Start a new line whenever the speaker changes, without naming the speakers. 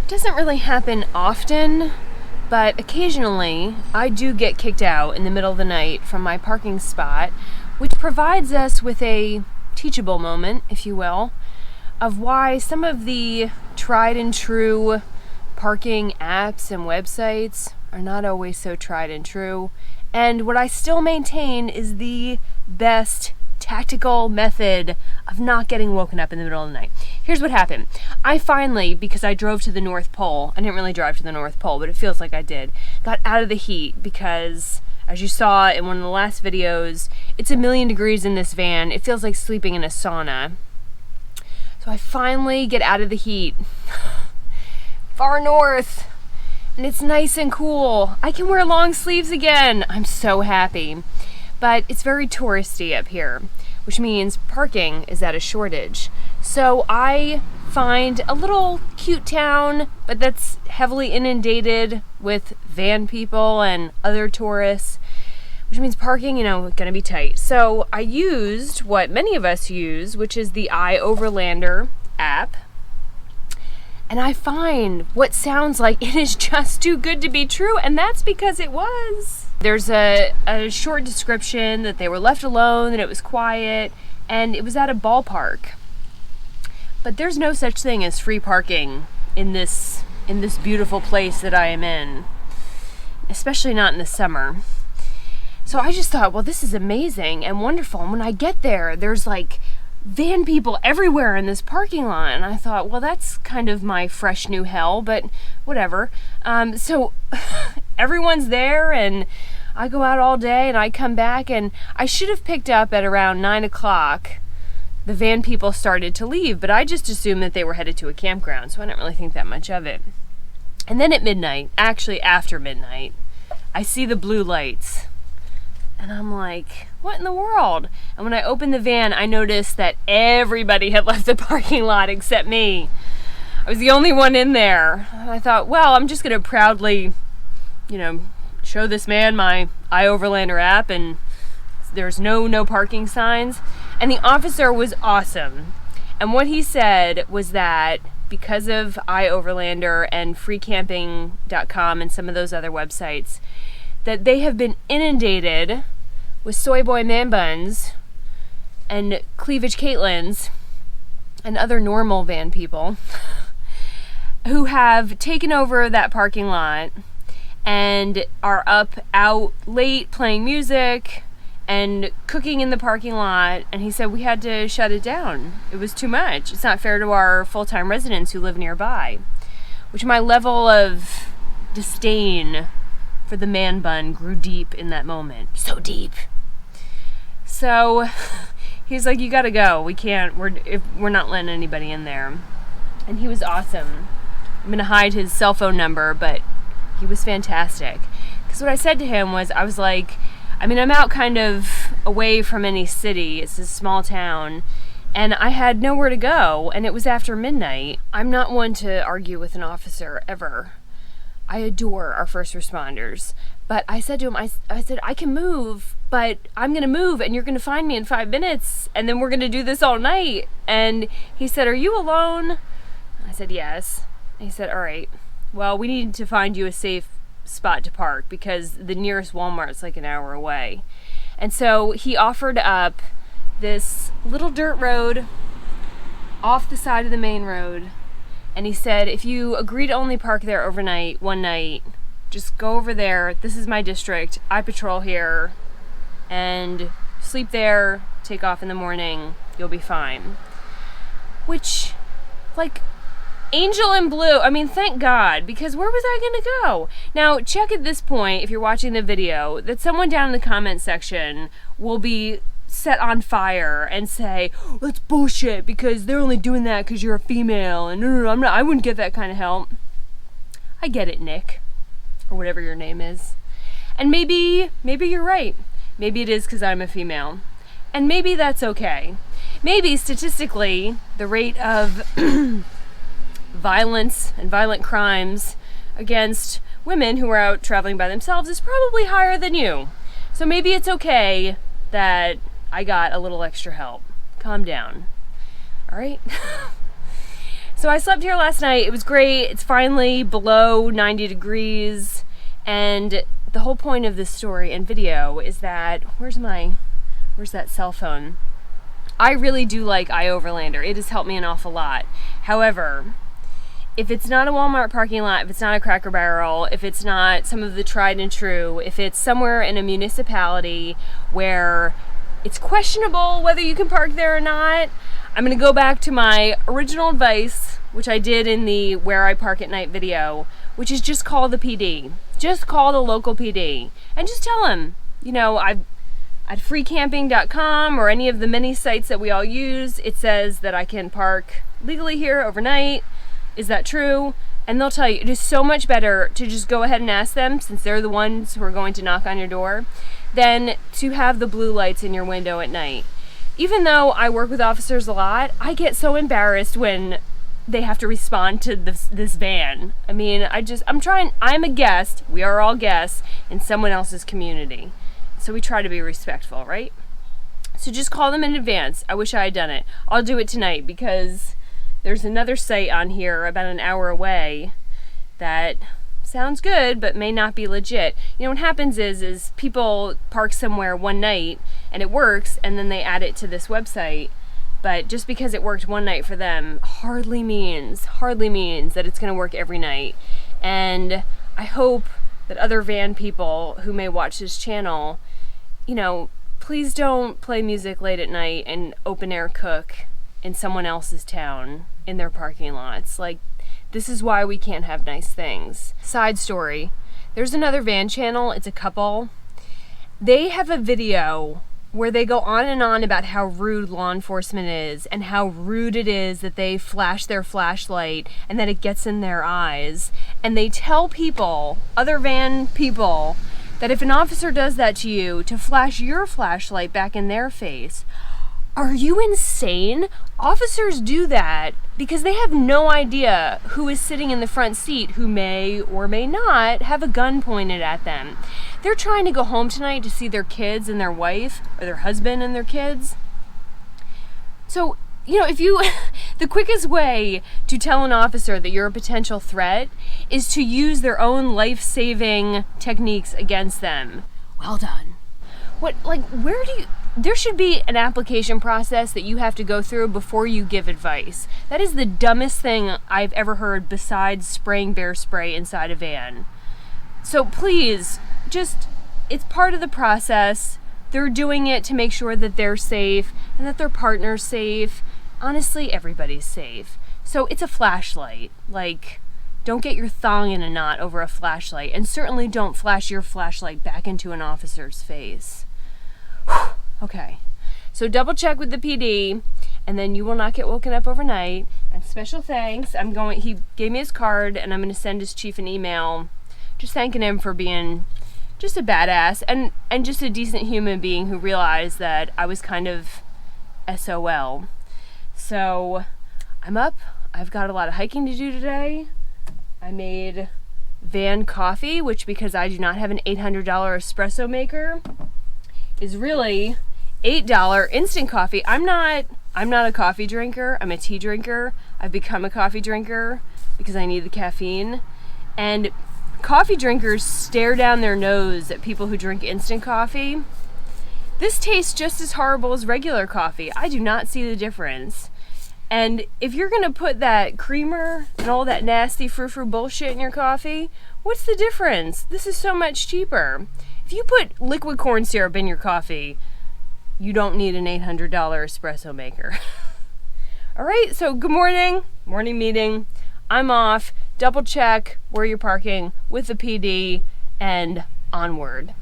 Doesn't really happen often, but occasionally I do get kicked out in the middle of the night from my parking spot, which provides us with a teachable moment, if you will, of why some of the tried and true parking apps and websites are not always so tried and true. And what I still maintain is the best tactical method of not getting woken up in the middle of the night. Here's what happened. I finally, because I drove to the North Pole, I didn't really drive to the North Pole, but it feels like I did, got out of the heat because, as you saw in one of the last videos, it's 1,000,000 degrees in this van. It feels like sleeping in a sauna. So I finally get out of the heat, far north, and it's nice and cool. I can wear long sleeves again. I'm so happy. But it's very touristy up here, which means parking is at a shortage. So I find a little cute town, but that's heavily inundated with van people and other tourists, which means parking, gonna be tight. So I used what many of us use, which is the iOverlander app. And I find what sounds like it is just too good to be true, and that's because it was. There's a short description that they were left alone, that it was quiet, and it was at a ballpark. But there's no such thing as free parking in this beautiful place that I am in, especially not in the summer. So I just thought, well, this is amazing and wonderful. And when I get there, there's like van people everywhere in this parking lot. And I thought, well, that's kind of my fresh new hell, but whatever. So everyone's there, and I go out all day, and I come back, and I should have picked up at around 9 o'clock. The van people started to leave, but I just assumed that they were headed to a campground, so I didn't really think that much of it. And then at midnight, actually after midnight, I see the blue lights. And I'm like, what in the world? And when I opened the van, I noticed that everybody had left the parking lot except me. I was the only one in there. And I thought, well, I'm just going to proudly, show this man my iOverlander app, and there's no parking signs. And the officer was awesome. And what he said was that because of iOverlander and freecamping.com and some of those other websites, that they have been inundated with soy boy man buns and cleavage Caitlins and other normal van people who have taken over that parking lot and are out late playing music and cooking in the parking lot. And he said we had to shut it down. It was too much. It's not fair to our full-time residents who live nearby. Which my level of disdain for the man bun grew deep in that moment. So deep. So he's like, you gotta go. We're not letting anybody in there. And he was awesome. I'm gonna hide his cell phone number, but he was fantastic. Because what I said to him was, I was like, I'm out kind of away from any city. It's a small town. And I had nowhere to go, and it was after midnight. I'm not one to argue with an officer, ever. I adore our first responders. But I said to him, I said, I can move, but I'm going to move, and you're going to find me in 5 minutes, and then we're going to do this all night. And he said, are you alone? I said, yes. And he said, all right, well, we need to find you a safe spot to park, because the nearest Walmart's like an hour away. And so he offered up this little dirt road off the side of the main road. And he said, if you agree to only park there overnight, one night, just go over there. This is my district. I patrol here. And sleep there, take off in the morning. You'll be fine. Which, angel in blue. Thank God, because where was I going to go? Now, check at this point, if you're watching the video, that someone down in the comment section will be set on fire and say, that's bullshit, because they're only doing that because you're a female, and no, I wouldn't get that kind of help. I get it, Nick, or whatever your name is. And maybe you're right. Maybe it is because I'm a female. And maybe that's okay. Maybe statistically, the rate of violence and violent crimes against women who are out traveling by themselves is probably higher than you. So maybe it's okay that I got a little extra help. Calm down. All right? So I slept here last night. It was great. It's finally below 90 degrees. And the whole point of this story and video is that, where's that cell phone? I really do like iOverlander. It has helped me an awful lot. However, if it's not a Walmart parking lot, if it's not a Cracker Barrel, if it's not some of the tried and true, if it's somewhere in a municipality where it's questionable whether you can park there or not, I'm going to go back to my original advice, which I did in the Where I Park at Night video, which is just call the PD. Just call the local PD and just tell them, at freecamping.com or any of the many sites that we all use, it says that I can park legally here overnight. Is that true? And they'll tell you. It is so much better to just go ahead and ask them, since they're the ones who are going to knock on your door, than to have the blue lights in your window at night. Even though I work with officers a lot, I get so embarrassed when they have to respond to this van. I mean, I'm a guest, we are all guests, in someone else's community. So we try to be respectful, right? So just call them in advance. I wish I had done it. I'll do it tonight because there's another site on here about an hour away that sounds good but may not be legit. What happens is people park somewhere one night and it works, and then they add it to this website. But just because it worked one night for them hardly means that it's going to work every night. And I hope that other van people who may watch this channel, please don't play music late at night and open air cook in someone else's town in their parking lots. This is why we can't have nice things. Side story, there's another van channel, it's a couple. They have a video where they go on and on about how rude law enforcement is and how rude it is that they flash their flashlight and that it gets in their eyes. And they tell people, other van people, that if an officer does that to you, to flash your flashlight back in their face. Are you insane? Officers do that because they have no idea who is sitting in the front seat who may or may not have a gun pointed at them. They're trying to go home tonight to see their kids and their wife, or their husband and their kids. So, the quickest way to tell an officer that you're a potential threat is to use their own life-saving techniques against them. Well done. There should be an application process that you have to go through before you give advice. That is the dumbest thing I've ever heard besides spraying bear spray inside a van. So please, it's part of the process. They're doing it to make sure that they're safe and that their partner's safe. Honestly, everybody's safe. So it's a flashlight. Don't get your thong in a knot over a flashlight, and certainly don't flash your flashlight back into an officer's face. Whew. Okay, so double check with the PD, and then you will not get woken up overnight. And special thanks, he gave me his card, and I'm going to send his chief an email just thanking him for being just a badass and just a decent human being who realized that I was kind of SOL. So I'm up. I've got a lot of hiking to do today. I made van coffee, which, because I do not have an $800 espresso maker, is really $8 instant coffee. I'm not a coffee drinker. I'm a tea drinker. I've become a coffee drinker because I need the caffeine. And coffee drinkers stare down their nose at people who drink instant coffee. This tastes just as horrible as regular coffee. I do not see the difference. And if you're gonna put that creamer and all that nasty frou-frou bullshit in your coffee, what's the difference? This is so much cheaper. If you put liquid corn syrup in your coffee, you don't need an $800 espresso maker. All right, so good morning meeting. I'm off. Double check where you're parking with the PD and onward.